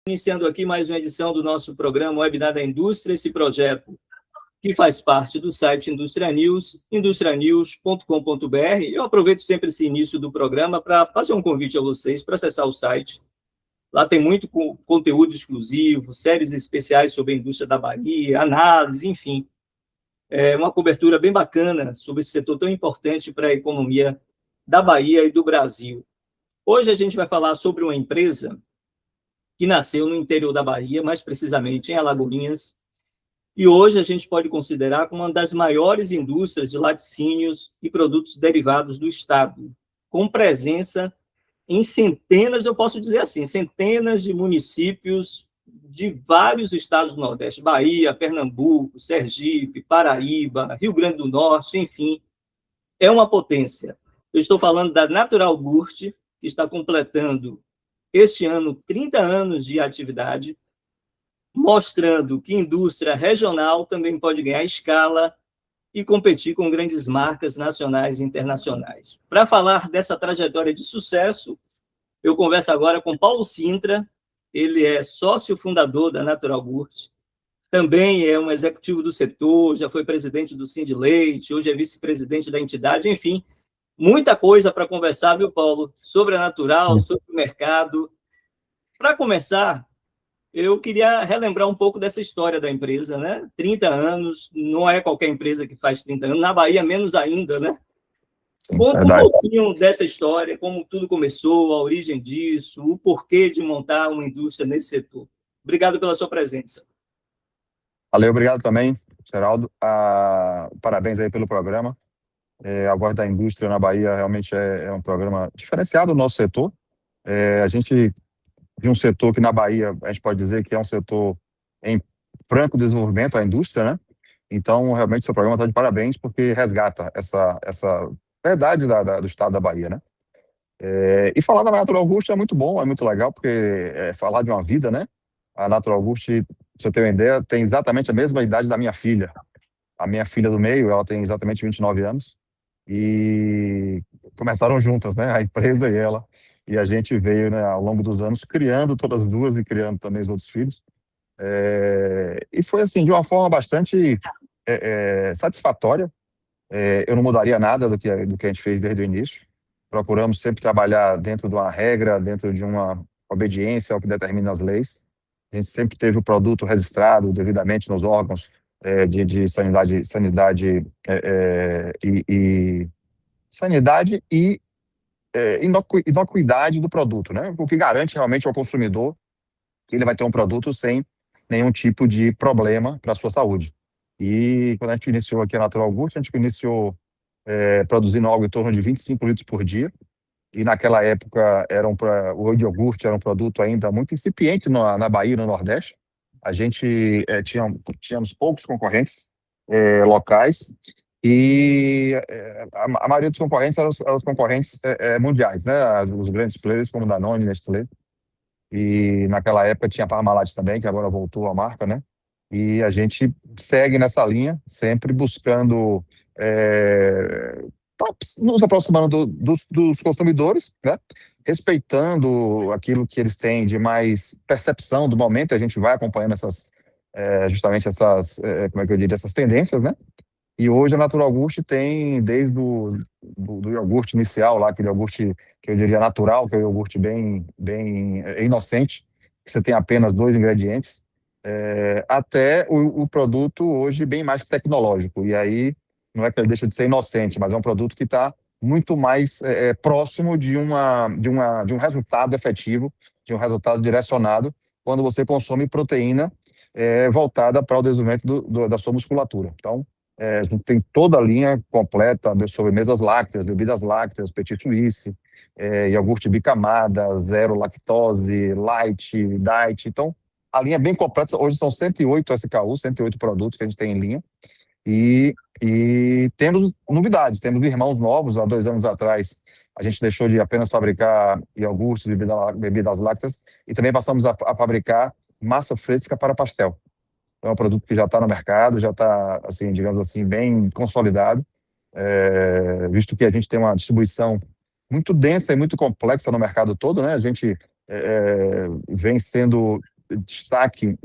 Iniciando aqui mais uma edição do nosso programa Webinar da Indústria, esse projeto que faz parte do site Indústria News, industrianews.com.br. Eu aproveito sempre esse início do programa para fazer um convite a vocês para acessar o site. Lá tem muito conteúdo exclusivo, séries especiais sobre a indústria da Bahia, análise, enfim. É uma cobertura bem bacana sobre esse setor tão importante para a economia da Bahia e do Brasil. Hoje a gente vai falar sobre uma empresa que nasceu no interior da Bahia, mais precisamente em Alagoinhas, e hoje a gente pode considerar como uma das maiores indústrias de laticínios e produtos derivados do estado, com presença em centenas, eu posso dizer assim, centenas de municípios de vários estados do Nordeste, Bahia, Pernambuco, Sergipe, Paraíba, Rio Grande do Norte, enfim, é uma potência. Eu estou falando da Natural Gurt, que está completando este ano 30 anos de atividade, mostrando que indústria regional também pode ganhar escala e competir com grandes marcas nacionais e internacionais. Para falar dessa trajetória de sucesso, eu converso agora com Paulo Sintra. Ele é sócio fundador da Natural Gurt, também é um executivo do setor, já foi presidente do Sindleite, hoje é vice-presidente da entidade, enfim, muita coisa para conversar, viu, Paulo? Sobre a Natural, sobre o mercado. Para começar, eu queria relembrar um pouco dessa história da empresa, né? 30 anos, não é qualquer empresa que faz 30 anos, na Bahia menos ainda, né? Conta um pouquinho dessa história, como tudo começou, a origem disso, o porquê de montar uma indústria nesse setor. Obrigado pela sua presença. Valeu, obrigado também, Geraldo. Parabéns aí pelo programa. A Voz da Indústria na Bahia realmente é um programa diferenciado no nosso setor. A gente de um setor que na Bahia a gente pode dizer que é um setor em franco desenvolvimento, a indústria, né? Então, realmente, seu programa está de parabéns porque resgata essa verdade do estado da Bahia, né? E falar da Natural Gurt é muito bom, é muito legal, porque falar de uma vida, né? A Natural Gurt, pra você ter uma ideia, tem exatamente a mesma idade da minha filha. A minha filha do meio, ela tem exatamente 29 anos. E começaram juntas, né? A empresa e ela. E a gente veio, né, ao longo dos anos, criando todas as duas e criando também os outros filhos. E foi, assim, de uma forma bastante satisfatória. Eu não mudaria nada do que a gente fez desde o início. Procuramos sempre trabalhar dentro de uma regra, dentro de uma obediência ao que determina as leis. A gente sempre teve o produto registrado devidamente nos órgãos de sanidade e inocuidade do produto, né? O que garante realmente ao consumidor que ele vai ter um produto sem nenhum tipo de problema para a sua saúde. E quando a gente iniciou aqui a Natural Gurt, a gente iniciou produzindo algo em torno de 25 litros por dia. E naquela época o iogurte era um produto ainda muito incipiente na Bahia e no Nordeste. A gente tínhamos poucos concorrentes locais e a maioria dos concorrentes eram os concorrentes mundiais, né? Os grandes players como Danone, Nestlé. E naquela época tinha a Parmalat também, que agora voltou a marca, né? E a gente segue nessa linha, sempre buscando nos aproximando dos consumidores, né? Respeitando aquilo que eles têm de mais percepção do momento. A gente vai acompanhando justamente essas, como é que eu diria, essas tendências, né? E hoje a Natural Gurt tem desde do iogurte inicial lá, aquele iogurte que eu diria natural, que é o iogurte bem inocente, que você tem apenas 2 ingredientes, até o produto hoje bem mais tecnológico. E aí não é que ele deixa de ser inocente, mas é um produto que está muito mais próximo de um resultado efetivo, de um resultado direcionado, quando você consome proteína voltada para o desenvolvimento da sua musculatura. Então, a gente tem toda a linha completa sobre mesas lácteas, bebidas lácteas, petit suisse, iogurte bicamada, zero lactose, light, diet. Então, a linha é bem completa. Hoje são 108 SKU, 108 produtos que a gente tem em linha. E temos novidades, temos irmãos novos. Há 2 anos atrás, a gente deixou de apenas fabricar iogurtes e bebidas lácteas e também passamos a fabricar massa fresca para pastel. É um produto que já está no mercado, já está, assim, digamos assim, bem consolidado, visto que a gente tem uma distribuição muito densa e muito complexa no mercado todo, né? A gente vem sendo destaque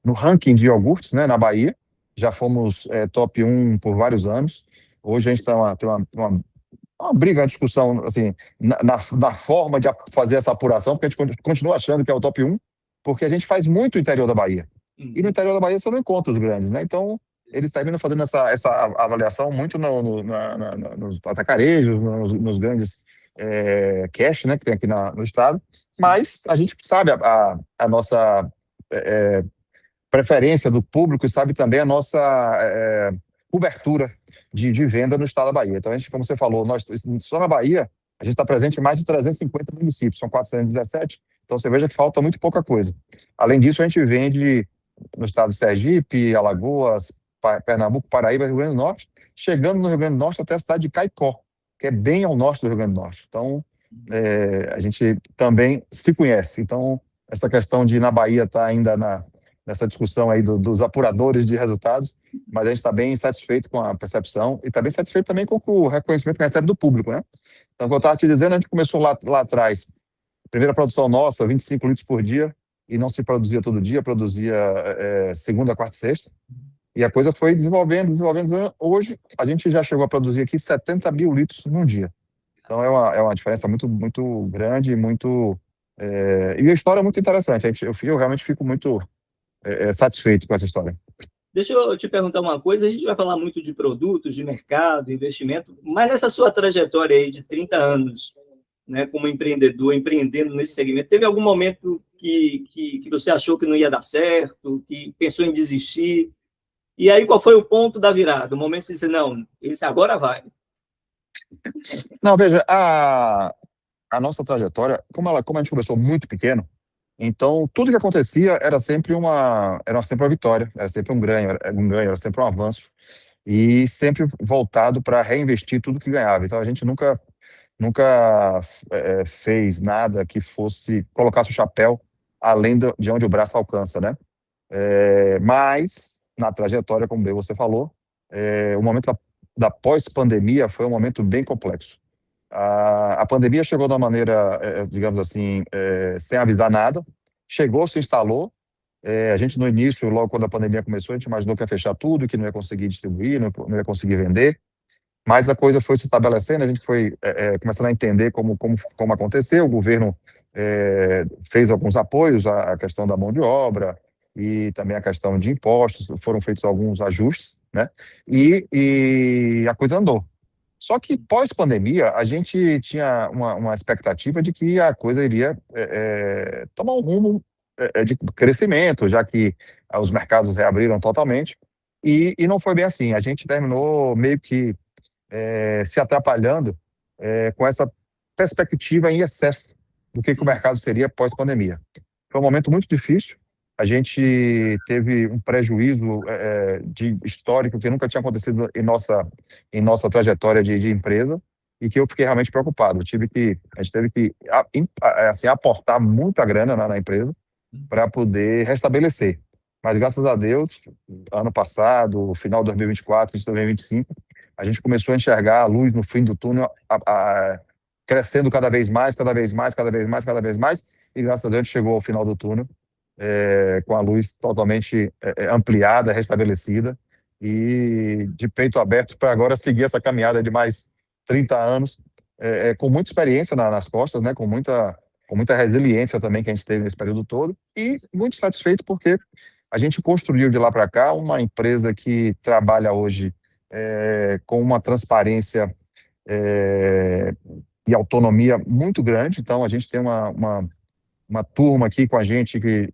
no ranking de iogurtes, né, na Bahia. Já fomos top 1 por vários anos. Hoje a gente tem uma briga, uma discussão assim, na forma de fazer essa apuração, porque a gente continua achando que é o top 1, porque a gente faz muito o interior da Bahia. E no interior da Bahia você não encontra os grandes, né? Então, eles terminam fazendo essa avaliação muito nos atacarejos, nos grandes cash, né, que tem aqui no estado. Mas a gente sabe a nossa preferência do público e sabe também a nossa cobertura de venda no estado da Bahia. Então, a gente, como você falou, nós só na Bahia, a gente está presente em mais de 350 municípios, são 417, então você veja que falta muito pouca coisa. Além disso, a gente vende no estado de Sergipe, Alagoas, Pernambuco, Paraíba, Rio Grande do Norte, chegando no Rio Grande do Norte até a cidade de Caicó, que é bem ao norte do Rio Grande do Norte. Então, a gente também se conhece. Então, essa questão de ir na Bahia está ainda nessa discussão aí dos apuradores de resultados, mas a gente está bem satisfeito com a percepção e está bem satisfeito também com o reconhecimento que recebe do público, né? Então, como eu estava te dizendo, a gente começou lá atrás, primeira produção nossa, 25 litros por dia, e não se produzia todo dia, produzia segunda, quarta e sexta. E a coisa foi desenvolvendo. Hoje, a gente já chegou a produzir aqui 70 mil litros num dia. Então, é uma diferença muito, muito grande, muito... e a história é muito interessante. Eu realmente fico muito satisfeito com essa história. Deixa eu te perguntar uma coisa, a gente vai falar muito de produtos, de mercado, investimento, mas nessa sua trajetória aí de 30 anos, né, como empreendedor, empreendendo nesse segmento, teve algum momento que você achou que não ia dar certo, que pensou em desistir? E aí, qual foi o ponto da virada? O momento que você disse, não, esse agora vai. Não, veja, a nossa trajetória, como a gente começou muito pequeno, então tudo que acontecia era sempre uma vitória, era sempre um ganho, era sempre um avanço, e sempre voltado para reinvestir tudo que ganhava. Então a gente nunca fez nada que fosse colocasse o chapéu além de onde o braço alcança, né? Mas na trajetória, como bem você falou, o momento da pós-pandemia foi um momento bem complexo. A pandemia chegou de uma maneira, digamos assim, sem avisar nada, chegou, se instalou. A gente, no início, logo quando a pandemia começou, a gente imaginou que ia fechar tudo, que não ia conseguir distribuir, não ia conseguir vender, mas a coisa foi se estabelecendo, a gente foi começando a entender como aconteceu. O governo fez alguns apoios à questão da mão de obra e também a questão de impostos, foram feitos alguns ajustes, né? E a coisa andou. Só que pós-pandemia, a gente tinha uma expectativa de que a coisa iria tomar um rumo de crescimento, já que os mercados reabriram totalmente, e não foi bem assim. A gente terminou meio que se atrapalhando com essa perspectiva em excesso do que o mercado seria pós-pandemia. Foi um momento muito difícil. A gente teve um prejuízo de histórico que nunca tinha acontecido em nossa trajetória de empresa, e que eu fiquei realmente preocupado. A gente teve que assim, aportar muita grana na empresa para poder restabelecer. Mas, graças a Deus, ano passado, final de 2024, início de 2025, a gente começou a enxergar a luz no fim do túnel, crescendo cada vez mais, cada vez mais, cada vez mais, cada vez mais, e graças a Deus a gente chegou ao final do túnel com a luz totalmente ampliada, restabelecida, e de peito aberto para agora seguir essa caminhada de mais 30 anos, com muita experiência nas costas, né, com muita resiliência também que a gente teve nesse período todo, e muito satisfeito porque a gente construiu de lá para cá uma empresa que trabalha hoje com uma transparência e autonomia muito grande. Então, a gente tem uma turma aqui com a gente, que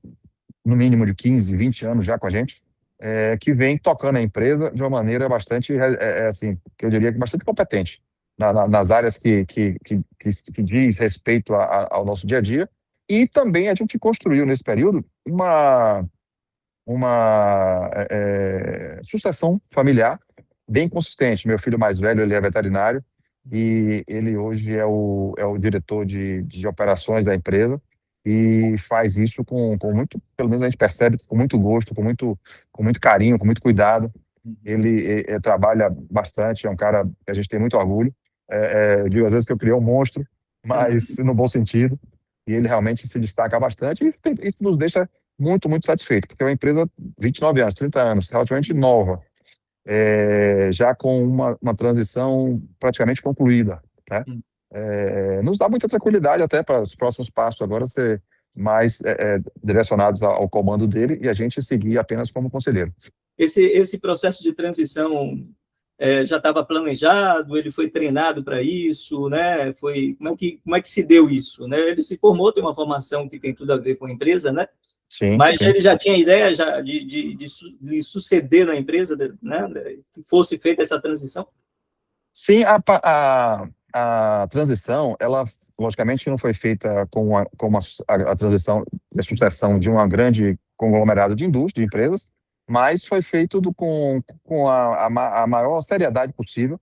no mínimo de 15, 20 anos já com a gente, que vem tocando a empresa de uma maneira bastante, assim, que eu diria que bastante competente, nas áreas que diz respeito ao nosso dia a dia. E também a gente construiu nesse período uma sucessão familiar bem consistente. Meu filho mais velho, ele é veterinário, e ele hoje é o diretor de operações da empresa, e faz isso com muito, pelo menos a gente percebe, com muito gosto, com muito carinho, com muito cuidado. Ele trabalha bastante, é um cara que a gente tem muito orgulho. Eu digo às vezes que eu criei um monstro, mas no bom sentido. e ele realmente se destaca bastante, e isso nos deixa muito, muito satisfeito, porque é uma empresa 29 anos, 30 anos, relativamente nova, já com uma transição praticamente concluída, né? Nos dá muita tranquilidade até para os próximos passos agora ser mais direcionados ao comando dele e a gente seguir apenas como conselheiro. Esse processo de transição já estava planejado, ele foi treinado para isso, né? Como é que se deu isso, né? Ele se formou, tem uma formação que tem tudo a ver com a empresa, né? Sim, Mas sim. ele já tinha ideia já de suceder na empresa, né? Que fosse feita essa transição? Sim, a transição, ela logicamente não foi feita a transição, a sucessão de uma grande conglomerado de indústria, de empresas, mas foi feito com a maior seriedade possível,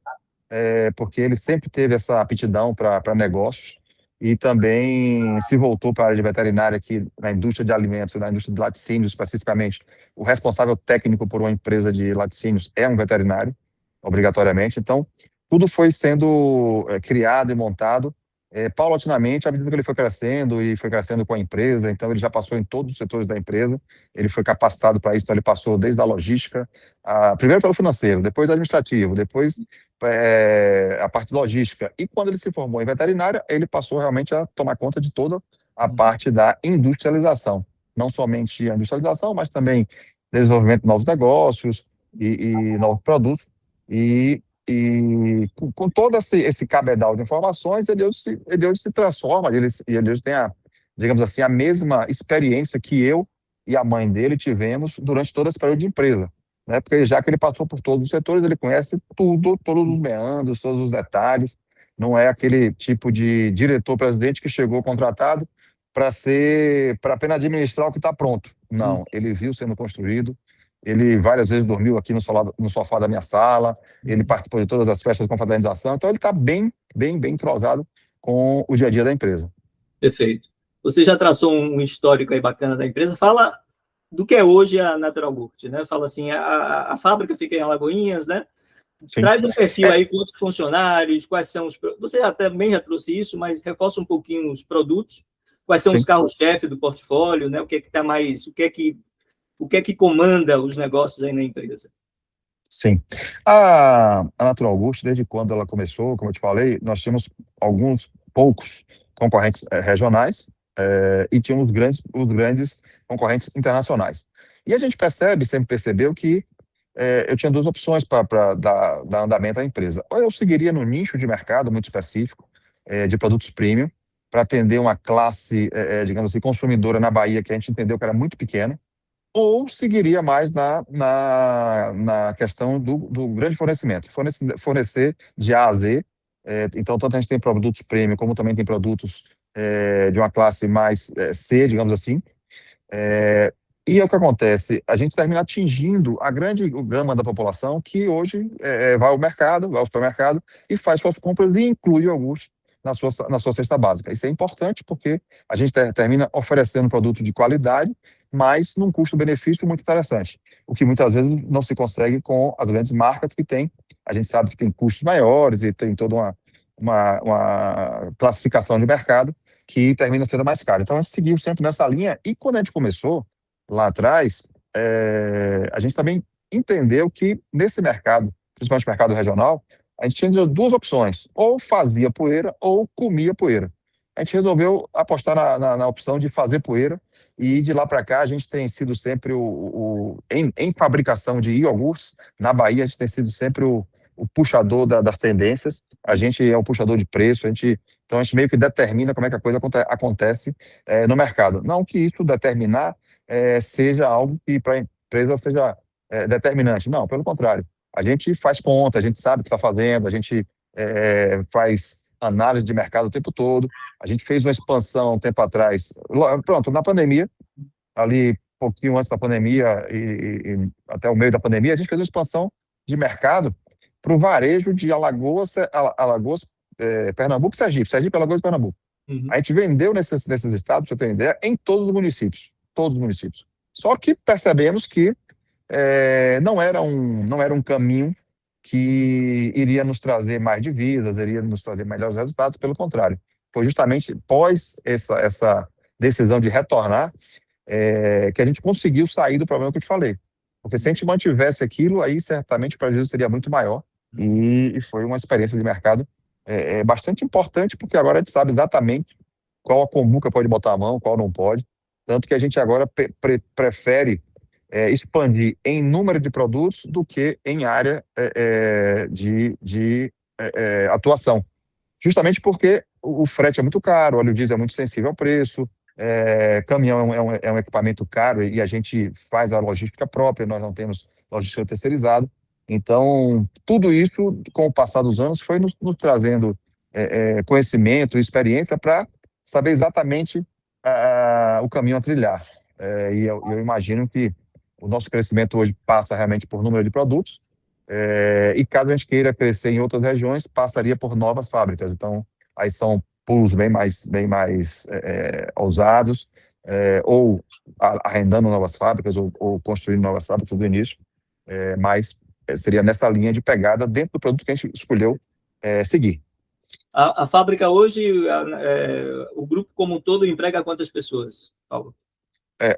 porque ele sempre teve essa aptidão para negócios e também se voltou para a área de veterinária, que na indústria de alimentos, na indústria de laticínios especificamente, o responsável técnico por uma empresa de laticínios é um veterinário, obrigatoriamente. Então, tudo foi sendo criado e montado paulatinamente à medida que ele foi crescendo e foi crescendo com a empresa. Então, ele já passou em todos os setores da empresa, ele foi capacitado para isso, então ele passou desde a logística, primeiro pelo financeiro, depois administrativo, depois a parte logística. E quando ele se formou em veterinária, ele passou realmente a tomar conta de toda a parte da industrialização. Não somente a industrialização, mas também desenvolvimento de novos negócios e novos produtos. E com todo esse cabedal de informações, ele hoje se transforma, ele hoje tem digamos assim, a mesma experiência que eu e a mãe dele tivemos durante todo esse período de empresa, né? Porque já que ele passou por todos os setores, ele conhece tudo, todos os meandros, todos os detalhes. Não é aquele tipo de diretor-presidente que chegou contratado para apenas administrar o que está pronto. Não, ele viu sendo construído. Ele várias vezes dormiu aqui no sofá da minha sala. Ele participou de todas as festas de confraternização. Então ele está bem, bem, bem entrosado com o dia a dia da empresa. Perfeito. Você já traçou um histórico aí bacana da empresa. Fala do que é hoje a Natural Gurt, né? Fala assim, a fábrica fica em Alagoinhas, né? Sim. Traz um perfil aí, quantos funcionários, quais são os... Você também já trouxe isso, mas reforça um pouquinho os produtos, quais são Sim. os carros-chefe do portfólio, né? O que é que está mais... O que é que comanda os negócios aí na empresa? Sim. A Natural Gurt, desde quando ela começou, como eu te falei, nós tínhamos poucos concorrentes regionais e tínhamos os grandes concorrentes internacionais. E a gente sempre percebeu que eu tinha duas opções para dar andamento à empresa. Ou eu seguiria no nicho de mercado muito específico, de produtos premium, para atender uma classe, digamos assim, consumidora na Bahia, que a gente entendeu que era muito pequena, ou seguiria mais na questão do grande fornecimento, fornecer de A a Z. Então, tanto a gente tem produtos premium, como também tem produtos de uma classe mais C, digamos assim. E é o que acontece, a gente termina atingindo a grande gama da população que hoje vai ao mercado, vai ao supermercado e faz suas compras e inclui iogurte na sua cesta básica. Isso é importante porque a gente termina oferecendo produto de qualidade, mas num custo-benefício muito interessante, o que muitas vezes não se consegue com as grandes marcas que têm. A gente sabe que tem custos maiores e tem toda uma classificação de mercado que termina sendo mais caro. Então, a gente seguiu sempre nessa linha e quando a gente começou, lá atrás, a gente também entendeu que nesse mercado, principalmente mercado regional, a gente tinha duas opções, ou fazia poeira ou comia poeira. A gente resolveu apostar na opção de fazer poeira e de lá para cá a gente tem sido sempre em fabricação de iogurtes, na Bahia a gente tem sido sempre o puxador das tendências, a gente é o puxador de preço, então a gente meio que determina como é que a coisa acontece no mercado. Não que isso determinar seja algo que para a empresa seja determinante. Não, pelo contrário. A gente faz conta, a gente sabe o que está fazendo, a gente faz análise de mercado o tempo todo. A gente fez uma expansão um tempo atrás. Pronto, na pandemia, ali um pouquinho antes da pandemia e até o meio da pandemia, a gente fez uma expansão de mercado para o varejo de Alagoas, Pernambuco e Sergipe. Sergipe, Alagoas e Pernambuco. Uhum. A gente vendeu nesses estados, para você ter uma ideia, em todos os municípios. Todos os municípios. Só que percebemos que não era um caminho que iria nos trazer mais divisas, iria nos trazer melhores resultados, pelo contrário. foi justamente pós essa decisão de retornar, que a gente conseguiu sair do problema que eu te falei. Porque se a gente mantivesse aquilo, aí certamente o prejuízo seria muito maior. E foi uma experiência de mercado bastante importante, porque agora a gente sabe exatamente qual a combuca pode botar a mão, qual não pode. Tanto que a gente agora prefere expandir em número de produtos do que em área de atuação. Justamente porque o frete é muito caro, o óleo diesel é muito sensível ao preço, caminhão é um equipamento caro e a gente faz a logística própria, nós não temos logística terceirizada. Então, tudo isso, com o passar dos anos, foi nos trazendo conhecimento e experiência para saber exatamente o caminho a trilhar. E eu imagino que o nosso crescimento hoje passa realmente por número de produtos, e caso a gente queira crescer em outras regiões, passaria por novas fábricas. Então, aí são pulos bem mais ousados, ou arrendando novas fábricas, ou construindo novas fábricas do início, mas seria nessa linha de pegada dentro do produto que a gente escolheu seguir. A fábrica hoje, o grupo como um todo emprega quantas pessoas, Paulo?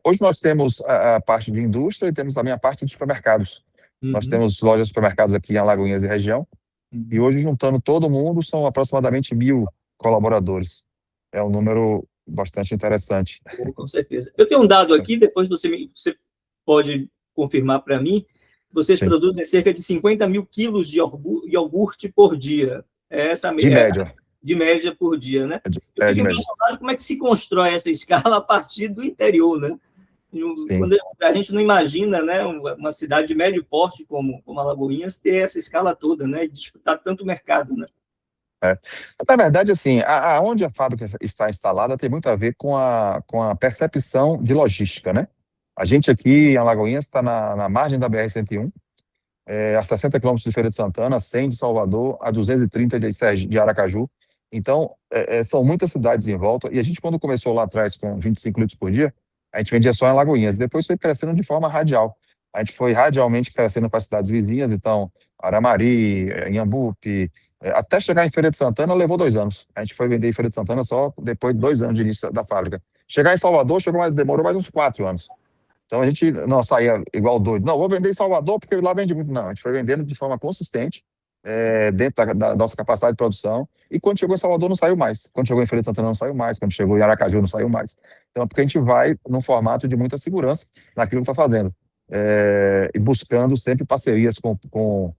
Hoje nós temos a parte de indústria e temos também a parte de supermercados. Nós temos lojas de supermercados aqui em Alagoinhas e região, e hoje, juntando todo mundo, são aproximadamente 1.000 colaboradores. É um número bastante interessante. Com certeza. Eu tenho um dado aqui, depois você pode confirmar para mim. Vocês produzem cerca de 50 mil quilos de iogurte por dia. De média. De média por dia, né? Eu fico de impressionado como é que se constrói essa escala a partir do interior, né? Quando a gente não imagina, né, uma cidade de médio porte como Alagoinhas ter essa escala toda, né, e disputar tanto mercado, né? Na verdade, assim, aonde a fábrica está instalada tem muito a ver com a percepção de logística, né? A gente aqui em Alagoinhas está na margem da BR-101, a 60 quilômetros de Feira de Santana, 100 de Salvador, a 230 de Aracaju. Então, são muitas cidades em volta, e a gente, quando começou lá atrás com 25 litros por dia, a gente vendia só em Alagoinhas, depois foi crescendo de forma radial. A gente foi radialmente crescendo para cidades vizinhas, então, Aramari, Inhambupe, até chegar em Feira de Santana levou 2 anos. A gente foi vender em Feira de Santana só depois de 2 anos de início da fábrica. Chegar em Salvador demorou mais uns 4 anos. Então a gente não saía igual doido. Não, vou vender em Salvador porque lá vende muito. Não, a gente foi vendendo de forma consistente, dentro da nossa capacidade de produção. E quando chegou em Salvador não saiu mais. Quando chegou em Feira de Santana não saiu mais. Quando chegou em Aracaju não saiu mais. Então é porque a gente vai num formato de muita segurança naquilo que está fazendo. E buscando sempre parcerias com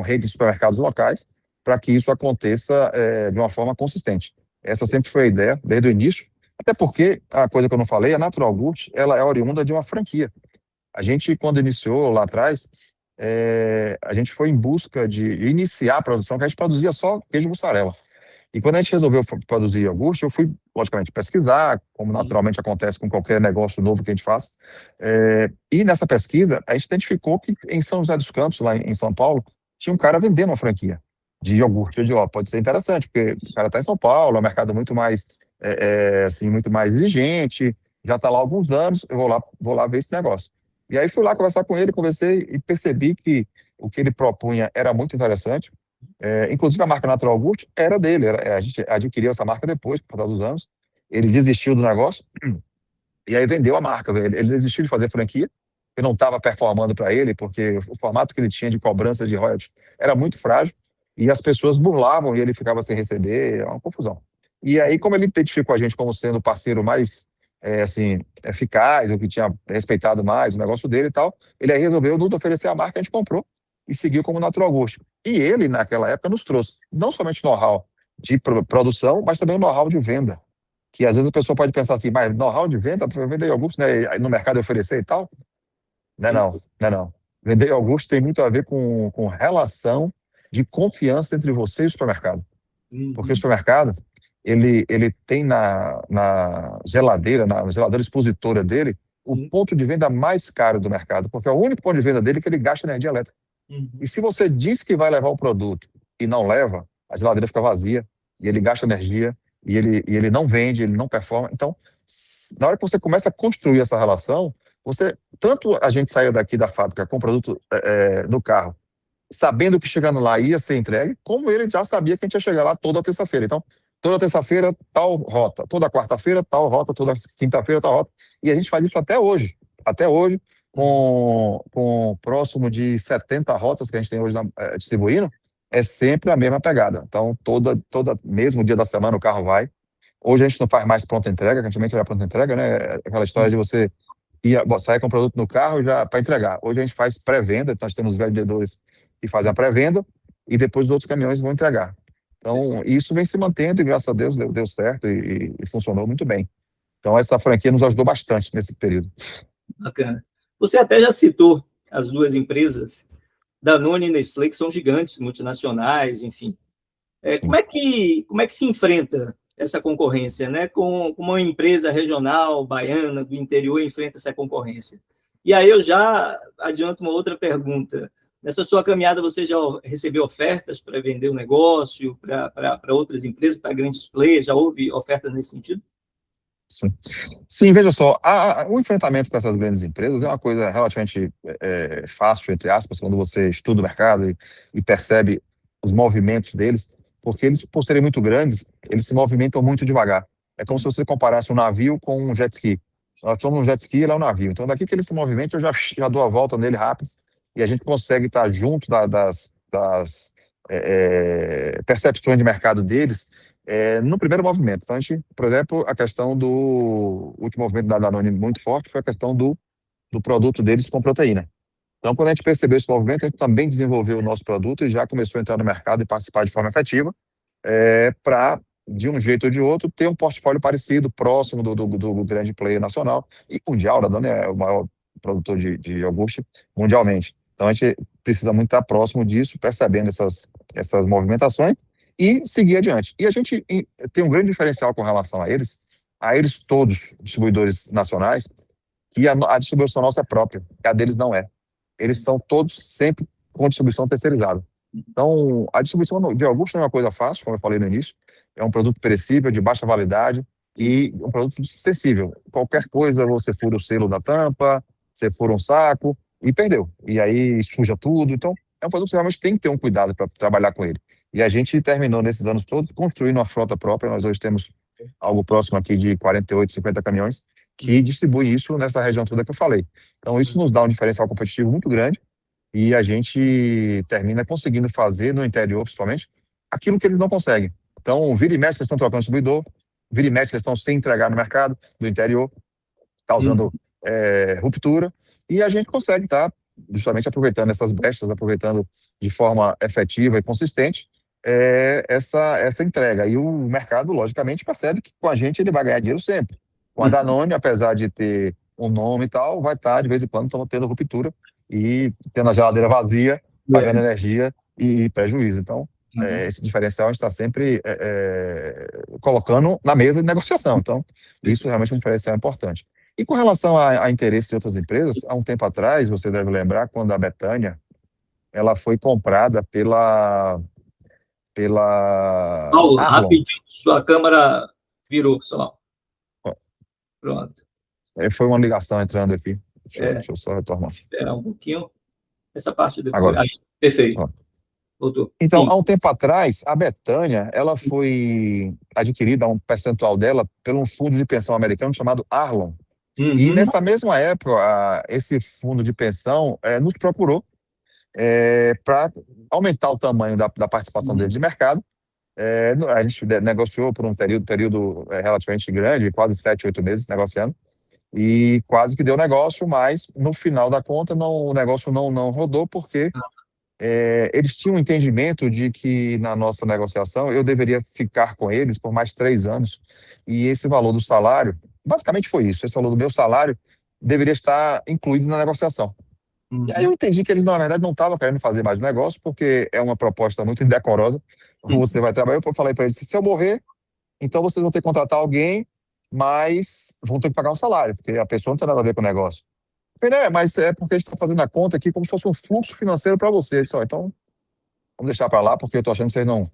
redes de supermercados locais para que isso aconteça de uma forma consistente. Essa sempre foi a ideia, desde o início. Até porque, a coisa que eu não falei, a Natural Gut, ela é oriunda de uma franquia. A gente, quando iniciou lá atrás, a gente foi em busca de iniciar a produção, que a gente produzia só queijo mussarela. E quando a gente resolveu produzir iogurte, eu fui, logicamente, pesquisar, como naturalmente acontece com qualquer negócio novo que a gente faz. E nessa pesquisa, a gente identificou que em São José dos Campos, lá em São Paulo, tinha um cara vendendo uma franquia de iogurte. Eu digo, pode ser interessante, porque o cara está em São Paulo, é um mercado muito mais, assim, muito mais exigente, já está lá há alguns anos, eu vou lá ver esse negócio. E aí fui lá conversar com ele, conversei e percebi que o que ele propunha era muito interessante. Inclusive a marca Natural Gut era dele, a gente adquiriu essa marca depois, por causa dos anos. Ele desistiu do negócio e aí vendeu a marca. Ele desistiu de fazer franquia, que não estava performando para ele, porque o formato que ele tinha de cobrança de royalties era muito frágil e as pessoas burlavam e ele ficava sem receber, é uma confusão. E aí, como ele identificou a gente como sendo o parceiro mais assim, eficaz, o que tinha respeitado mais o negócio dele e tal, ele aí resolveu nos oferecer a marca, a gente comprou e seguiu como Natural Gut. E ele, naquela época, nos trouxe não somente know-how de produção, mas também know-how de venda. Que às vezes a pessoa pode pensar assim, mas know-how de venda para vender iogurte, né, no mercado oferecer e tal? Não é não. Vender iogurte tem muito a ver com relação de confiança entre você e o supermercado. Porque o supermercado, ele tem na geladeira expositora dele, o ponto de venda mais caro do mercado, porque é o único ponto de venda dele que ele gasta energia elétrica. E se você diz que vai levar o produto e não leva, a geladeira fica vazia, e ele gasta energia, e ele não vende, ele não performa. Então, na hora que você começa a construir essa relação, tanto a gente saiu daqui da fábrica com o produto no carro, sabendo que chegando lá ia ser entregue, como ele já sabia que a gente ia chegar lá toda terça-feira. Então, toda terça-feira, tal rota, toda quarta-feira, tal rota, toda quinta-feira, tal rota. E a gente faz isso até hoje, com próximo de 70 rotas que a gente tem hoje distribuindo, é sempre a mesma pegada. Então, mesmo dia da semana o carro vai. Hoje a gente não faz mais pronta entrega, que antigamente era pronta entrega, né? Aquela história de você sair com o produto no carro já para entregar. Hoje a gente faz pré-venda, então nós temos vendedores que fazem a pré-venda e depois os outros caminhões vão entregar. Então, isso vem se mantendo e, graças a Deus, deu certo e funcionou muito bem. Então, essa franquia nos ajudou bastante nesse período. Bacana. Você até já citou as duas empresas, Danone e Nestlé, que são gigantes multinacionais, enfim. Como é que se enfrenta essa concorrência, né? Com uma empresa regional, baiana, do interior, enfrenta essa concorrência. E aí eu já adianto uma outra pergunta. Nessa sua caminhada, você já recebeu ofertas para vender o negócio para outras empresas, para grandes players? Já houve ofertas nesse sentido? Sim. Sim, veja só, o enfrentamento com essas grandes empresas é uma coisa relativamente fácil, entre aspas, quando você estuda o mercado e percebe os movimentos deles, porque eles, por serem muito grandes, eles se movimentam muito devagar. É como se você comparasse um navio com um jet ski. Nós somos um jet ski e ele é um navio. Então, daqui que ele se movimenta, eu já dou a volta nele rápido e a gente consegue estar junto das percepções de mercado deles no primeiro movimento. Então, a gente, por exemplo, a questão do último movimento da Danone muito forte foi a questão do produto deles com proteína. Então, quando a gente percebeu esse movimento, a gente também desenvolveu o nosso produto e já começou a entrar no mercado e participar de forma efetiva para, de um jeito ou de outro, ter um portfólio parecido, próximo do grande player nacional e mundial. A Danone é o maior produtor de iogurte mundialmente. Então, a gente precisa muito estar próximo disso, percebendo essas movimentações e seguir adiante. E a gente tem um grande diferencial com relação a eles todos, distribuidores nacionais, que a distribuição nossa é própria, e a deles não é. Eles são todos sempre com distribuição terceirizada. Então, a distribuição de iogurte não é uma coisa fácil, como eu falei no início, é um produto perecível, de baixa validade e um produto sensível. Qualquer coisa, você fura o selo da tampa, você fura um saco e perdeu. E aí suja tudo. Então, é um produto que realmente tem que ter um cuidado para trabalhar com ele. E a gente terminou nesses anos todos construindo uma frota própria. Nós hoje temos algo próximo aqui de 48, 50 caminhões que distribuem isso nessa região toda que eu falei. Então, isso nos dá um diferencial competitivo muito grande e a gente termina conseguindo fazer no interior, principalmente, aquilo que eles não conseguem. Então, vira e mexe, eles estão trocando distribuidor, vira e mexe, eles estão sem entregar no mercado do interior, causando ruptura, e a gente consegue estar justamente aproveitando essas brechas, aproveitando de forma efetiva e consistente essa entrega. E o mercado, logicamente, percebe que com a gente ele vai ganhar dinheiro sempre. Com a Danone, apesar de ter um nome e tal, vai estar, de vez em quando, tendo ruptura e tendo a geladeira vazia, pagando energia e prejuízo. Então, esse diferencial a gente está sempre colocando na mesa de negociação. Então, isso realmente é um diferencial importante. E com relação a interesse de outras empresas, há um tempo atrás, você deve lembrar, quando a Betânia ela foi comprada pela Paulo, Arlon. rapidinho, sua câmera virou, só. Pronto. Foi uma ligação entrando aqui. Deixa eu só retornar. Espera um pouquinho. Essa parte depois. Agora. Perfeito. Voltou. Então, Sim. há um tempo atrás, a Betânia, ela foi adquirida, um percentual dela, por um fundo de pensão americano chamado Arlon. E nessa mesma época, esse fundo de pensão nos procurou para aumentar o tamanho da participação dele de mercado. A gente negociou por um período relativamente grande, quase 7, 8 meses negociando, e quase que deu negócio, mas no final da conta o negócio não rodou, porque eles tinham um entendimento de que na nossa negociação eu deveria ficar com eles por mais 3 anos, e esse valor do salário, basicamente foi isso, esse valor do meu salário deveria estar incluído na negociação. E aí eu entendi que eles, na verdade, não estavam querendo fazer mais negócio, porque é uma proposta muito indecorosa, como você vai trabalhar. Eu falei para eles, se eu morrer, então vocês vão ter que contratar alguém, mas vão ter que pagar um salário, porque a pessoa não tem nada a ver com o negócio. Eu falei, mas é porque a gente está fazendo a conta aqui como se fosse um fluxo financeiro para vocês. Então, vamos deixar para lá, porque eu estou achando que vocês não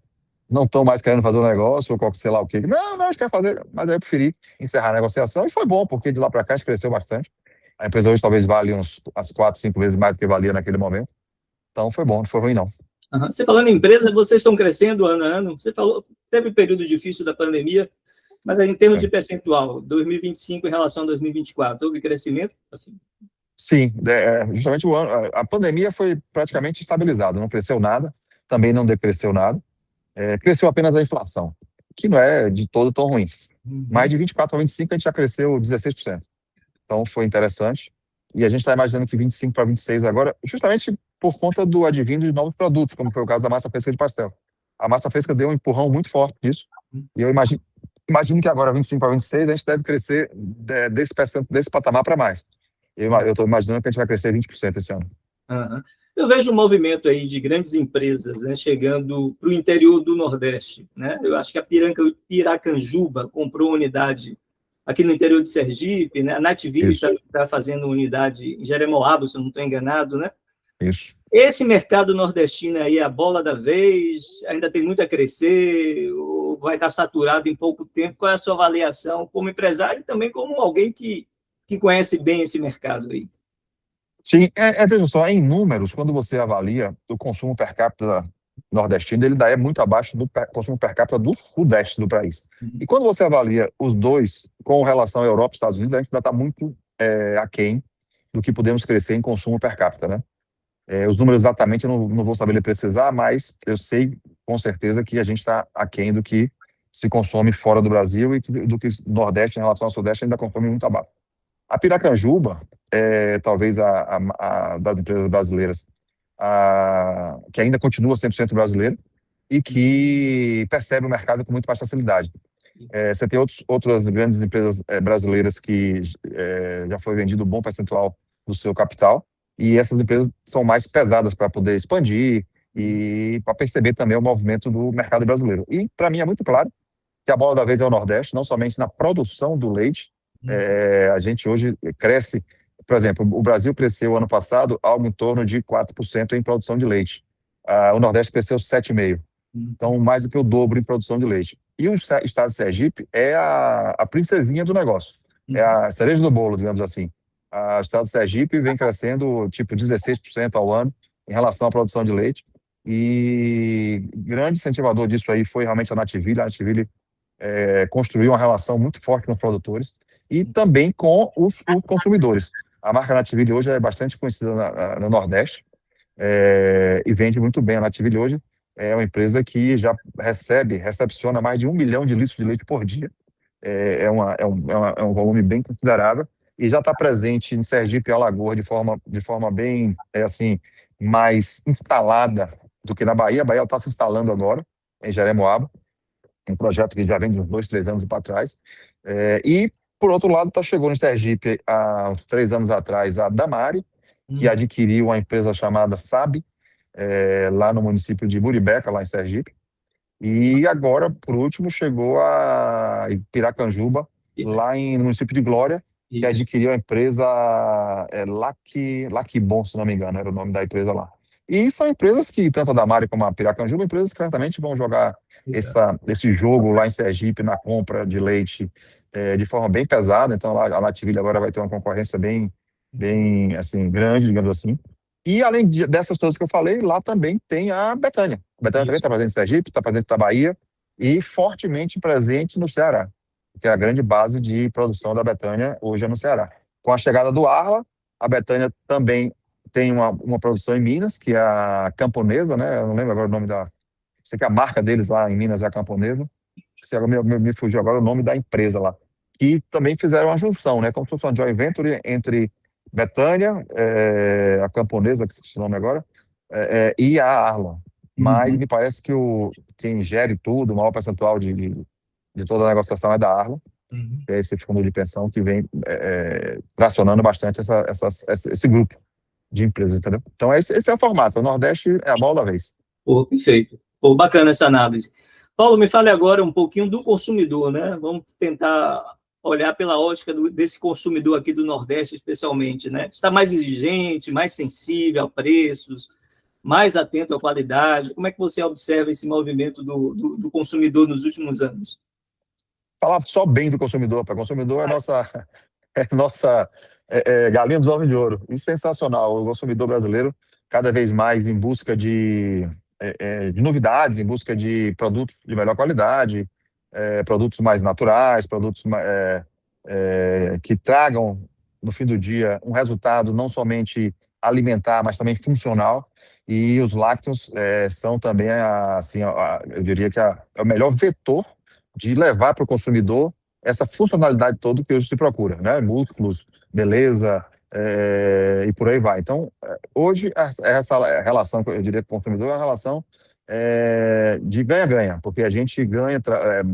estão mais querendo fazer o negócio, ou qualquer sei lá o quê. Não, a gente quer fazer, mas aí eu preferi encerrar a negociação, e foi bom, porque de lá para cá a gente cresceu bastante. A empresa hoje talvez valha as 4, 5 vezes mais do que valia naquele momento. Então foi bom, não foi ruim não. Você falando em empresa, vocês estão crescendo ano a ano. Você teve um período difícil da pandemia, mas em termos de percentual, 2025 em relação a 2024, houve crescimento? Assim? Sim, justamente o ano, a pandemia foi praticamente estabilizada, não cresceu nada, também não decresceu nada, cresceu apenas a inflação, que não é de todo tão ruim. Mas de 24 para 25 a gente já cresceu 16%. Então foi interessante. E a gente está imaginando que 25 para 26 agora, justamente por conta do advindo de novos produtos, como foi o caso da massa fresca de pastel. A massa fresca deu um empurrão muito forte nisso. E eu imagino que agora, 25 para 26, a gente deve crescer desse patamar para mais. Eu estou imaginando que a gente vai crescer 20% esse ano. Uhum. Eu vejo um movimento aí de grandes empresas, né, chegando para o interior do Nordeste, né? Eu acho que a Piracanjuba comprou uma unidade aqui no interior de Sergipe, né? A Nativille está fazendo unidade em Jeremoabo, se eu não estou enganado, né? Isso. Esse mercado nordestino aí, a bola da vez, ainda tem muito a crescer, ou vai estar saturado em pouco tempo? Qual é a sua avaliação como empresário e também como alguém que conhece bem esse mercado aí? Sim, veja só, em números, quando você avalia o consumo per capita nordestino, ele ainda é muito abaixo do consumo per capita do sudeste do país. E quando você avalia os dois com relação à Europa e Estados Unidos, a gente ainda está muito aquém do que podemos crescer em consumo per capita, né? Os números exatamente eu não vou saber precisar, mas eu sei com certeza que a gente está aquém do que se consome fora do Brasil e do que o Nordeste em relação ao Sudeste ainda consome muito abaixo. A Piracanjuba talvez das empresas brasileiras que ainda continua 100% brasileira e que percebe o mercado com muito mais facilidade. Você tem outras grandes empresas brasileiras que já foi vendido um bom percentual do seu capital e essas empresas são mais pesadas para poder expandir e para perceber também o movimento do mercado brasileiro. E para mim é muito claro que a bola da vez é o Nordeste, não somente na produção do leite. A gente hoje cresce, por exemplo, o Brasil cresceu ano passado algo em torno de 4% em produção de leite. O Nordeste cresceu 7,5%. Então, mais do que o dobro em produção de leite. E o estado de Sergipe é a princesinha do negócio. É a cereja do bolo, digamos assim. O estado de Sergipe vem crescendo tipo 16% ao ano em relação à produção de leite. E grande incentivador disso aí foi realmente a Nativille. A Nativille construiu uma relação muito forte com os produtores e também com os consumidores. A marca Nativille hoje é bastante conhecida no Nordeste e vende muito bem. A Nativille hoje é uma empresa que já recepciona mais de 1 milhão de litros de leite por dia. É um volume bem considerável e já está presente em Sergipe e Alagoas de forma bem, assim, mais instalada do que na Bahia. A Bahia está se instalando agora, em Jeremoabo, um projeto que já vem de uns 2, 3 anos para trás. E, por outro lado, chegou em Sergipe, há uns 3 anos atrás, a Damari, que adquiriu uma empresa chamada SAB, lá no município de Muribeca, lá em Sergipe. E agora, por último, chegou a Piracanjuba, lá no município de Glória, que adquiriu a empresa Laquibon, se não me engano, era o nome da empresa lá. E são empresas que, tanto a Damari como a Piracanjuba, empresas que certamente vão jogar esse jogo lá em Sergipe, na compra de leite, de forma bem pesada. Então, lá, a Nativille agora vai ter uma concorrência bem assim, grande, digamos assim. E, além dessas todas que eu falei, lá também tem a Betânia. A Betânia também está presente em Sergipe, está presente na Bahia e fortemente presente no Ceará, que é a grande base de produção da Betânia hoje é no Ceará. Com a chegada do Arla, a Betânia também tem uma produção em Minas, que é a Camponesa, né? Eu não lembro agora o nome da... Sei que a marca deles lá em Minas é a Camponesa. Me fugiu agora o nome da empresa lá. Que também fizeram uma junção, né? Como se fosse uma joint venture entre Betânia, a Camponesa, que se nome agora, e a Arla. Mas me parece que quem gere tudo, o maior percentual de toda a negociação é da Arla, que é esse fundo de pensão que vem tracionando bastante esse grupo de empresas, entendeu? Então, esse é o formato. O Nordeste é a bola da vez. Perfeito. Bacana essa análise. Paulo, me fale agora um pouquinho do consumidor, né? Vamos tentar olhar pela ótica desse consumidor aqui do Nordeste, especialmente, né? Está mais exigente, mais sensível a preços, mais atento à qualidade. Como é que você observa esse movimento do consumidor nos últimos anos? Falar só bem do consumidor, para o consumidor nossa galinha dos ovos de ouro. E sensacional. O consumidor brasileiro, cada vez mais em busca de de novidades, em busca de produtos de melhor qualidade, produtos mais naturais, produtos que tragam, no fim do dia, um resultado não somente alimentar, mas também funcional. E os lácteos são também, assim, eu diria que é o melhor vetor de levar para o consumidor essa funcionalidade toda que hoje se procura, né? Músculos, beleza, e por aí vai. Então, hoje, essa relação, eu diria, com o consumidor é uma relação de ganha-ganha, porque a gente ganha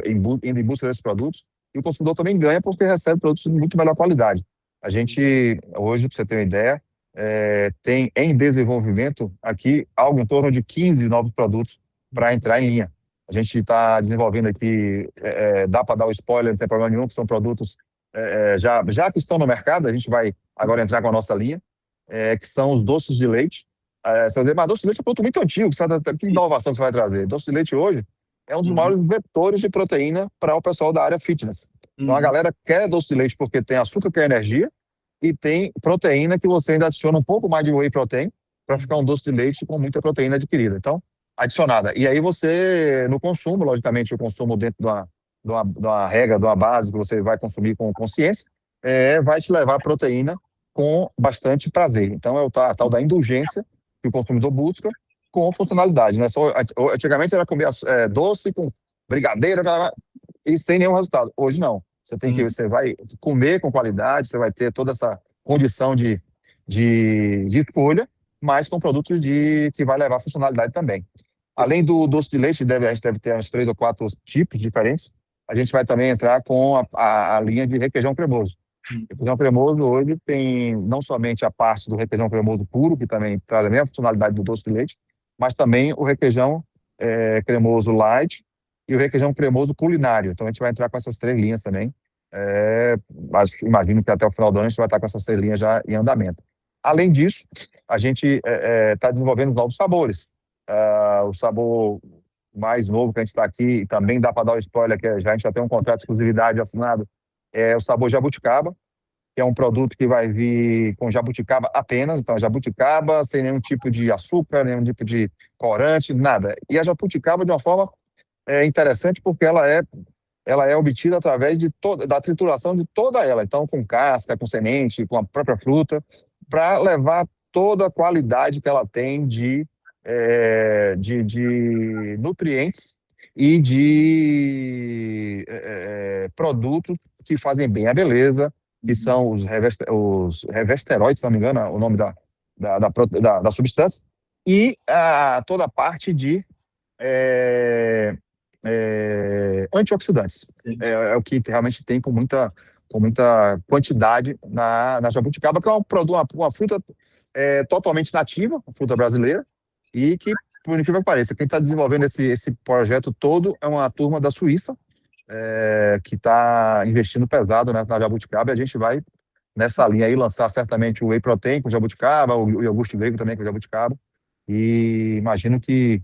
indo em busca desses produtos e o consumidor também ganha porque recebe produtos de muito melhor qualidade. A gente, hoje, para você ter uma ideia, tem em desenvolvimento aqui algo em torno de 15 novos produtos para entrar em linha. A gente está desenvolvendo aqui, dá para dar o spoiler, não tem problema nenhum, que são produtos já que estão no mercado, a gente vai agora entrar com a nossa linha, que são os doces de leite. Você vai dizer, mas doce de leite é um produto muito antigo, que inovação que você vai trazer? Doce de leite hoje é um dos maiores vetores de proteína para o pessoal da área fitness. Então a galera quer doce de leite porque tem açúcar que é energia e tem proteína que você ainda adiciona um pouco mais de whey protein para ficar um doce de leite com muita proteína adquirida. Então, adicionada. E aí você, no consumo, logicamente, o consumo dentro de uma regra, de uma base que você vai consumir com consciência, vai te levar a proteína com bastante prazer. Então, é a tal da indulgência que o consumidor busca com funcionalidade. Né? Antigamente era comer doce com brigadeiro e sem nenhum resultado. Hoje não. Você vai comer com qualidade, você vai ter toda essa condição de escolha, mas com produtos que vai levar funcionalidade também. Além do doce de leite, a gente deve ter uns 3 ou 4 tipos diferentes. A gente vai também entrar com a linha de requeijão cremoso. O requeijão cremoso hoje tem não somente a parte do requeijão cremoso puro, que também traz a mesma funcionalidade do doce de leite, mas também o requeijão cremoso light e o requeijão cremoso culinário. Então a gente vai entrar com essas 3 linhas também. Imagino que até o final do ano a gente vai estar com essas 3 linhas já em andamento. Além disso, a gente está desenvolvendo novos sabores. O sabor mais novo que a gente está aqui, também dá para dar o spoiler, que a gente já tem um contrato de exclusividade assinado, é o sabor jabuticaba, que é um produto que vai vir com jabuticaba apenas, então jabuticaba sem nenhum tipo de açúcar, nenhum tipo de corante, nada. E a jabuticaba de uma forma interessante porque ela é obtida através da trituração de toda ela, então com casca, com semente, com a própria fruta, para levar toda a qualidade que ela tem de nutrientes e de produtos que fazem bem a beleza, que são os revesteróides, se não me engano, o nome da substância, e toda a parte de antioxidantes. É o que realmente tem com muita quantidade na jabuticaba, que é uma fruta totalmente nativa, uma fruta brasileira, e que, por incrível que pareça, quem está desenvolvendo esse projeto todo é uma turma da Suíça, que está investindo pesado na jabuticaba, e a gente vai, nessa linha aí, lançar certamente o whey protein com jabuticaba, o iogurte grego também com jabuticaba, e imagino que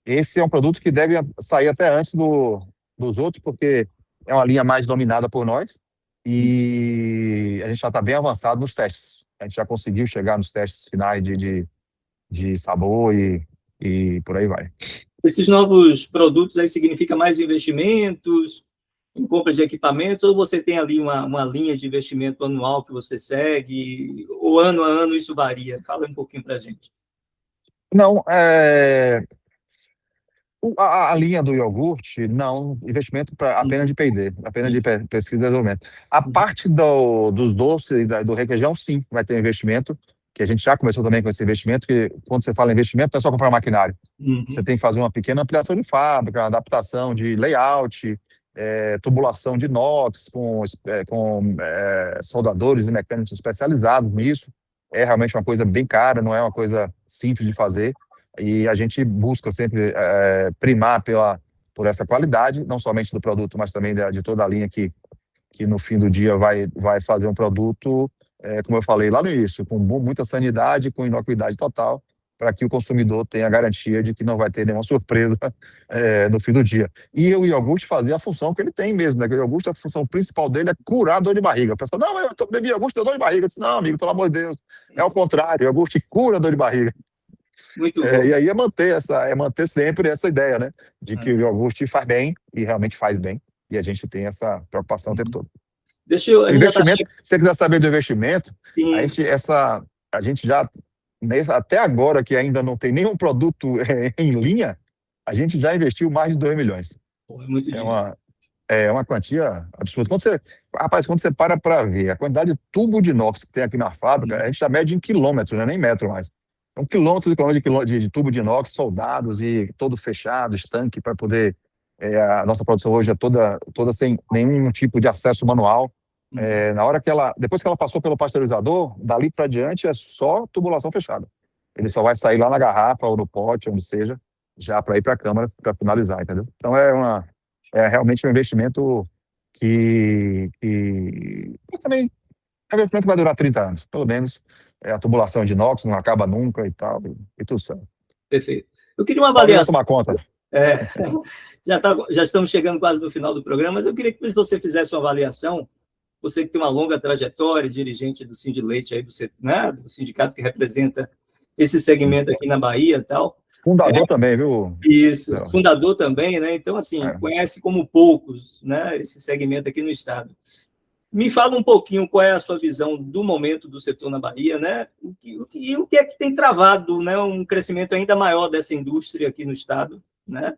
esse é um produto que deve sair até antes dos outros, porque é uma linha mais dominada por nós, e a gente já está bem avançado nos testes. A gente já conseguiu chegar nos testes finais de sabor e por aí vai. Esses novos produtos aí significa mais investimentos em compra de equipamentos, ou você tem ali uma linha de investimento anual que você segue, ou ano a ano isso varia? Fala um pouquinho para a gente. Não, a linha do iogurte, não, investimento apenas de P&D, apenas de pesquisa e desenvolvimento. A parte dos doces e do requeijão, sim, vai ter investimento, que a gente já começou também com esse investimento, que quando você fala investimento, não é só comprar maquinário. Você tem que fazer uma pequena ampliação de fábrica, uma adaptação de layout, tubulação de inox, com soldadores e mecânicos especializados nisso. É realmente uma coisa bem cara, não é uma coisa simples de fazer. E a gente busca sempre primar por essa qualidade, não somente do produto, mas também de toda a linha que no fim do dia vai fazer um produto, como eu falei lá no início, com muita sanidade, com inocuidade total, para que o consumidor tenha a garantia de que não vai ter nenhuma surpresa no fim do dia. E o iogurte fazia a função que ele tem mesmo, né? O iogurte, a função principal dele é curar a dor de barriga. A pessoa, não, eu bebi iogurte, deu dor de barriga. Eu disse, não, amigo, pelo amor de Deus, é o contrário, o iogurte cura a dor de barriga. Muito bom. E aí é manter sempre essa ideia, né? De que o iogurte faz bem, e realmente faz bem, e a gente tem essa preocupação o tempo todo. A O gente já está investimento, se você quiser saber do investimento, chegando. a gente já, até agora, que ainda não tem nenhum produto em linha, a gente já investiu mais de 2 milhões. É muito É dinheiro. uma quantia absurda. Quando você para ver a quantidade de tubo de inox que tem aqui na fábrica, a gente já mede em quilômetros, não é nem metro mais. É um quilômetro de tubo de inox, soldados e todo fechado, estanque, para poder. A nossa produção hoje é toda sem nenhum tipo de acesso manual. Depois que ela passou pelo pasteurizador, dali para diante é só tubulação fechada. Ele só vai sair lá na garrafa ou no pote, onde seja, já para ir para a câmara para finalizar, entendeu? Então é realmente um investimento mas também é um investimento que vai durar 30 anos, pelo menos. A tubulação de inox não acaba nunca e tal, e tudo certo. Perfeito. Eu queria uma Paulinho vai avaliação. tomar conta. Já estamos chegando quase no final do programa, mas eu queria que você fizesse uma avaliação. Você que tem uma longa trajetória, dirigente do Sindileite, aí do sindicato que representa esse segmento aqui na Bahia e tal. Fundador também, viu? Isso, fundador também, né? Então, assim, conhece como poucos, né, esse segmento aqui no estado. Me fala um pouquinho qual é a sua visão do momento do setor na Bahia, né? O que é que tem travado, né, um crescimento ainda maior dessa indústria aqui no estado, né?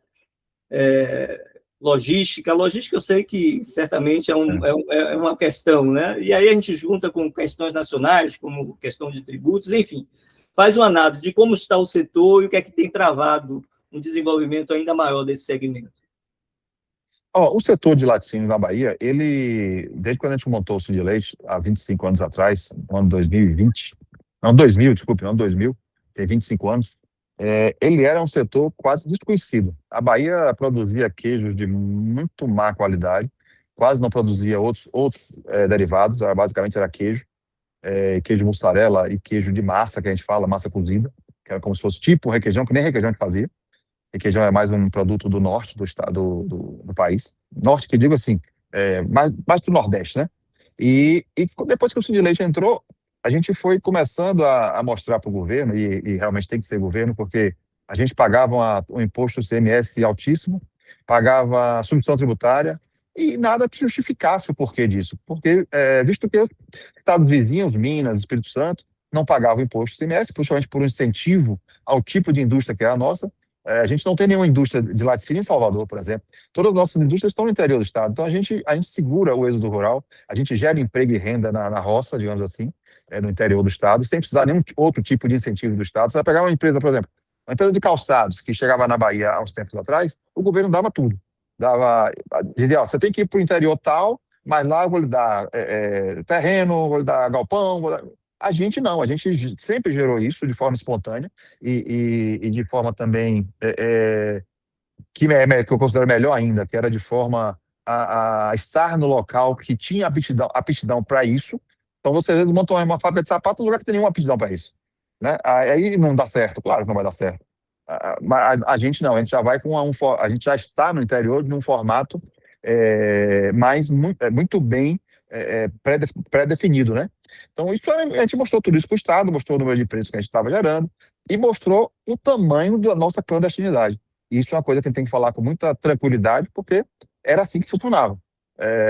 Logística eu sei que certamente é uma questão, né? E aí a gente junta com questões nacionais, como questão de tributos, enfim, faz uma análise de como está o setor e o que é que tem travado um desenvolvimento ainda maior desse segmento. O setor de laticínios na Bahia, desde quando a gente montou o Sindileite, há 25 anos atrás, no ano 2020, não, 2000, desculpe, não 2000, tem 25 anos, ele era um setor quase desconhecido. A Bahia produzia queijos de muito má qualidade, quase não produzia outros derivados, basicamente era queijo, queijo mussarela e queijo de massa, que a gente fala, massa cozida, que era como se fosse tipo requeijão, que nem requeijão a gente fazia. Requeijão é mais um produto do norte do estado do país. Norte, que digo assim, mais do Nordeste, né? E depois que o Sindileite entrou, a gente foi começando a mostrar para o governo, e realmente tem que ser governo, porque a gente pagava um imposto CMS altíssimo, pagava submissão tributária, e nada que justificasse o porquê disso. Porque, visto que os estados vizinhos, Minas, Espírito Santo, não pagavam imposto CMS, principalmente por um incentivo ao tipo de indústria que é a nossa. A gente não tem nenhuma indústria de laticínio em Salvador, por exemplo. Todas as nossas indústrias estão no interior do estado. Então, a gente segura o êxodo rural, a gente gera emprego e renda na roça, digamos assim, no interior do estado, sem precisar de nenhum outro tipo de incentivo do estado. Você vai pegar uma empresa, por exemplo, uma empresa de calçados que chegava na Bahia há uns tempos atrás, o governo dava tudo. Dizia, você tem que ir para o interior tal, mas lá eu vou lhe dar terreno, vou lhe dar galpão, A gente não, a gente sempre gerou isso de forma espontânea e de forma também que eu considero melhor ainda, que era de forma a estar no local que tinha aptidão para isso. Então você montou uma fábrica de sapato no lugar que tem nenhuma aptidão para isso, né? Aí não dá certo, claro que não vai dar certo. Mas a gente não, a gente já vai a gente já está no interior num formato mas muito bem pré-definido, né? Então, a gente mostrou tudo isso para o Estado, mostrou o número de preços que a gente estava gerando e mostrou o tamanho da nossa clandestinidade. E isso é uma coisa que a gente tem que falar com muita tranquilidade, porque era assim que funcionava.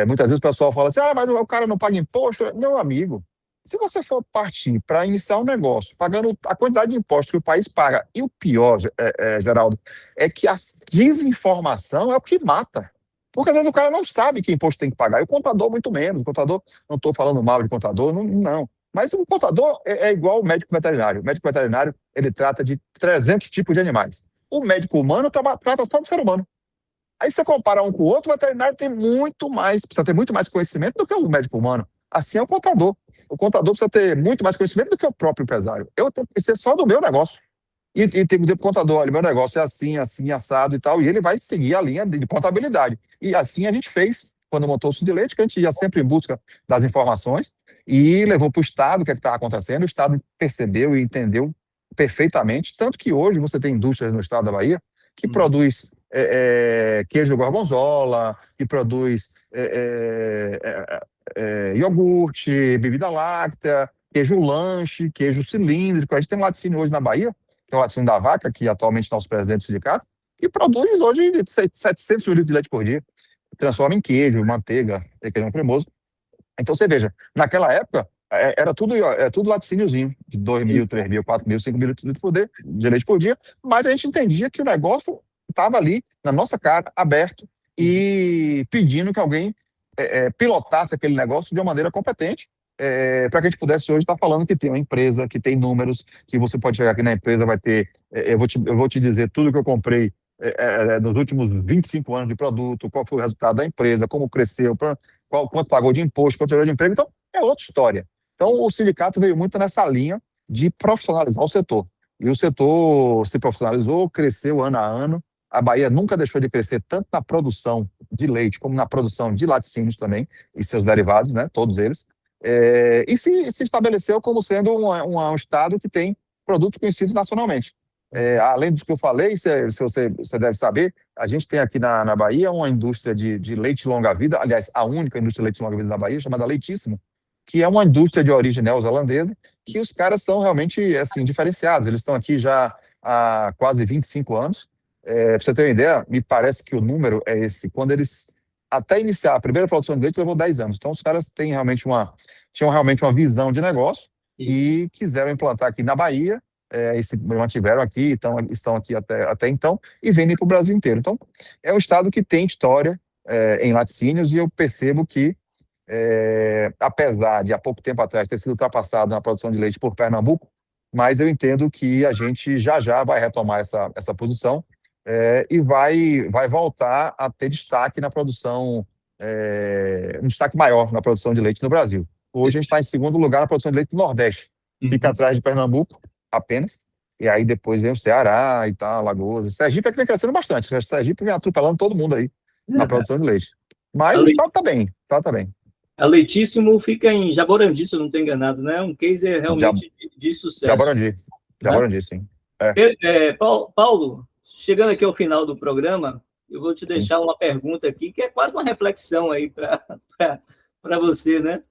Muitas vezes o pessoal fala assim, mas o cara não paga imposto. Meu amigo, se você for partir para iniciar um negócio pagando a quantidade de impostos que o país paga, e o pior, Geraldo, é que a desinformação é o que mata. Porque às vezes o cara não sabe que imposto tem que pagar, e o contador muito menos. O contador, não estou falando mal de contador, não. Mas o contador é igual o médico veterinário. O médico veterinário, ele trata de 300 tipos de animais. O médico humano trata só do ser humano. Aí você compara um com o outro, o veterinário precisa ter muito mais conhecimento do que o médico humano. Assim é o contador. O contador precisa ter muito mais conhecimento do que o próprio empresário. Eu tenho que conhecer só do meu negócio. E tem que dizer para o contador, olha, meu negócio é assim, assim, assado e tal, e ele vai seguir a linha de contabilidade. E assim a gente fez quando montou o Sindileite, que a gente ia sempre em busca das informações e levou para o Estado o que estava acontecendo. O Estado percebeu e entendeu perfeitamente, tanto que hoje você tem indústrias no estado da Bahia que produz queijo gorgonzola, que produz iogurte, bebida láctea, queijo lanche, queijo cilíndrico. A gente tem laticínio hoje na Bahia que é o laticínio da vaca, que atualmente é nosso presidente do sindicato, e produz hoje 700 mil litros de leite por dia. Transforma em queijo, manteiga, requeijão cremoso. Então, você veja, naquela época, era tudo laticíniozinho, de 2 mil, 3 mil, 4 mil, 5 mil litros de leite por dia, mas a gente entendia que o negócio estava ali, na nossa cara, aberto, e pedindo que alguém pilotasse aquele negócio de uma maneira competente, para que a gente pudesse hoje estar falando que tem uma empresa, que tem números, que você pode chegar aqui na empresa, vai ter, eu vou te dizer tudo que eu comprei nos últimos 25 anos de produto, qual foi o resultado da empresa, como cresceu, quanto pagou de imposto, quanto gerou de emprego. Então, é outra história. Então, o sindicato veio muito nessa linha de profissionalizar o setor. E o setor se profissionalizou, cresceu ano a ano. A Bahia nunca deixou de crescer, tanto na produção de leite, como na produção de laticínios também, e seus derivados, né, todos eles. E se estabeleceu como sendo um estado que tem produtos conhecidos nacionalmente. Além do que eu falei, se você deve saber, a gente tem aqui na Bahia uma indústria de leite longa-vida, aliás, a única indústria de leite longa-vida da Bahia, chamada Leitíssimo, que é uma indústria de origem neozelandesa, que os caras são realmente assim, diferenciados. Eles estão aqui já há quase 25 anos. Para você ter uma ideia, me parece que o número é esse. Quando eles, até iniciar a primeira produção de leite, levou 10 anos. Então, os caras tinham realmente uma visão de negócio e quiseram implantar aqui na Bahia, e se mantiveram aqui, estão aqui até então, e vendem para o Brasil inteiro. Então, é um estado que tem história em laticínios, e eu percebo que, apesar de há pouco tempo atrás ter sido ultrapassado na produção de leite por Pernambuco, mas eu entendo que a gente já vai retomar essa posição, e vai voltar a ter destaque na produção, um destaque maior na produção de leite no Brasil. Hoje a gente está em segundo lugar na produção de leite no Nordeste, fica atrás de Pernambuco apenas, e aí depois vem o Ceará e tal, Alagoas. Sergipe é que vem crescendo bastante, né? Sergipe vem atropelando todo mundo aí na produção de leite. Mas o estado está bem, tá bem. A Leitíssimo fica em Jaborandi, se eu não estou enganado, né? Um case realmente de sucesso. Jaborandi, sim. Paulo, chegando aqui ao final do programa, eu vou te deixar uma pergunta aqui, que é quase uma reflexão aí para você, né?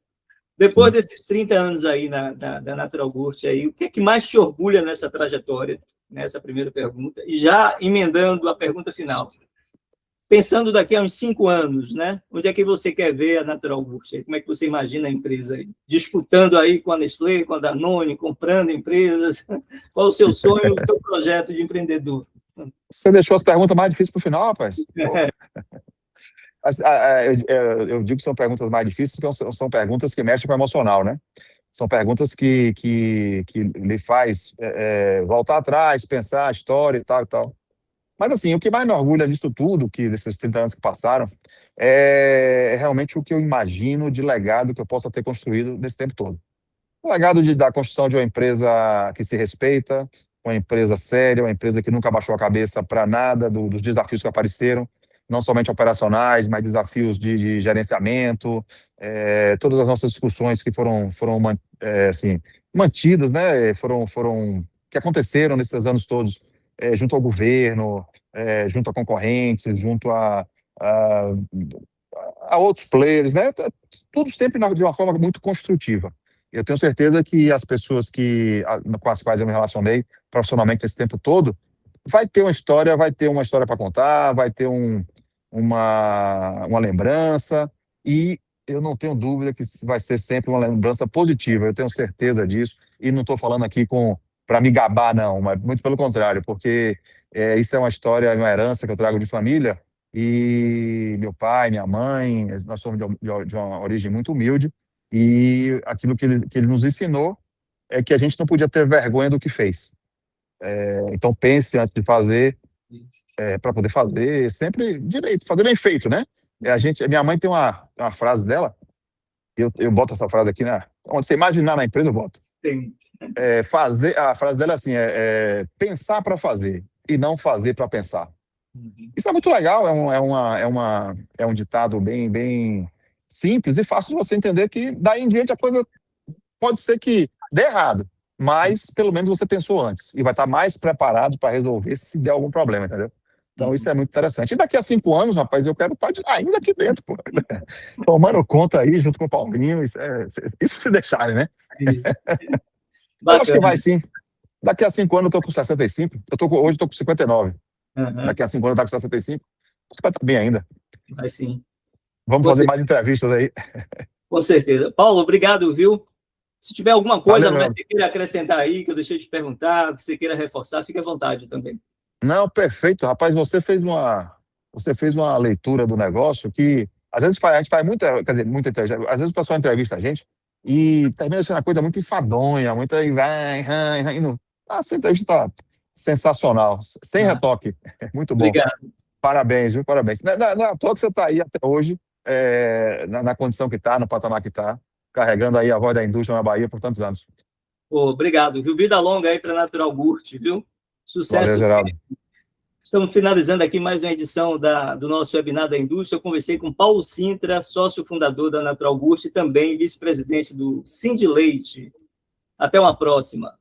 Depois desses 30 anos aí da Natural Gurt, aí, o que é que mais te orgulha nessa trajetória? Nessa primeira pergunta. E já emendando a pergunta final. Pensando daqui a uns 5 anos, né? Onde é que você quer ver a Natural Gurt? Como é que você imagina a empresa aí? Disputando aí com a Nestlé, com a Danone, comprando empresas? Qual o seu sonho, o seu projeto de empreendedor? Você deixou as perguntas mais difíceis para o final, rapaz? Eu digo que são perguntas mais difíceis porque são perguntas que mexem com o emocional, né? São perguntas que lhe faz voltar atrás, pensar a história e tal e tal. Mas, assim, o que mais me orgulha disso tudo, desses 30 anos que passaram, é realmente o que eu imagino de legado que eu possa ter construído nesse tempo todo. O legado da construção de uma empresa que se respeita, uma empresa séria, uma empresa que nunca baixou a cabeça para nada dos desafios que apareceram, não somente operacionais, mas desafios de gerenciamento, todas as nossas discussões que foram assim, mantidas, né, que aconteceram nesses anos todos, junto ao governo, junto a concorrentes, junto a outros players, né, tudo sempre de uma forma muito construtiva. Eu tenho certeza que as pessoas com as quais eu me relacionei profissionalmente esse tempo todo, vai ter uma história para contar, vai ter uma lembrança, e eu não tenho dúvida que vai ser sempre uma lembrança positiva, eu tenho certeza disso, e não estou falando aqui para me gabar, não, mas muito pelo contrário, porque isso é uma história, uma herança que eu trago de família, e meu pai, minha mãe, nós somos de uma origem muito humilde, e aquilo que ele nos ensinou é que a gente não podia ter vergonha do que fez. Então pense antes de fazer, para poder fazer sempre direito, fazer bem feito, né? Minha mãe tem uma frase dela, eu boto essa frase aqui, onde você imaginar na empresa, eu boto. Sim. A frase dela é assim, pensar para fazer e não fazer para pensar. Isso é muito legal, é um ditado bem, bem simples e fácil de você entender, que daí em diante a coisa pode ser que dê errado, mas pelo menos você pensou antes e vai estar mais preparado para resolver se der algum problema, entendeu? Então isso é muito interessante. E daqui a 5 anos, rapaz, eu quero estar ainda aqui dentro, pô, tomando conta aí junto com o Paulinho, isso se deixarem, né? Eu acho que vai sim. Daqui a 5 anos eu estou com 65, hoje estou com 59. Uhum. Daqui a 5 anos eu estou com 65, você vai estar bem ainda. Vai sim. Vamos fazer mais entrevistas aí. Com certeza. Paulo, obrigado, viu? Se tiver alguma coisa Valeu, mais que você queira acrescentar aí, que eu deixei de te perguntar, que você queira reforçar, fique à vontade também. Não, perfeito, rapaz, você fez uma leitura do negócio que, às vezes, a gente faz muita, quer dizer, muita entrevista, às vezes o pessoal entrevista a gente e termina sendo uma coisa muito enfadonha, muita, a sua entrevista está sensacional, sem retoque, muito bom. Obrigado. Parabéns, viu, parabéns. Não é à toa que você está aí até hoje, na condição que está, no patamar que está, carregando aí a voz da indústria na Bahia por tantos anos. Obrigado, viu? Vida longa aí para a Natural Gurt, viu? Sucesso. Valeu, Geraldo. Estamos finalizando aqui mais uma edição do nosso webinar da indústria. Eu conversei com Paulo Sintra, sócio fundador da Natural Gurt e também vice-presidente do Sindileite. Até uma próxima.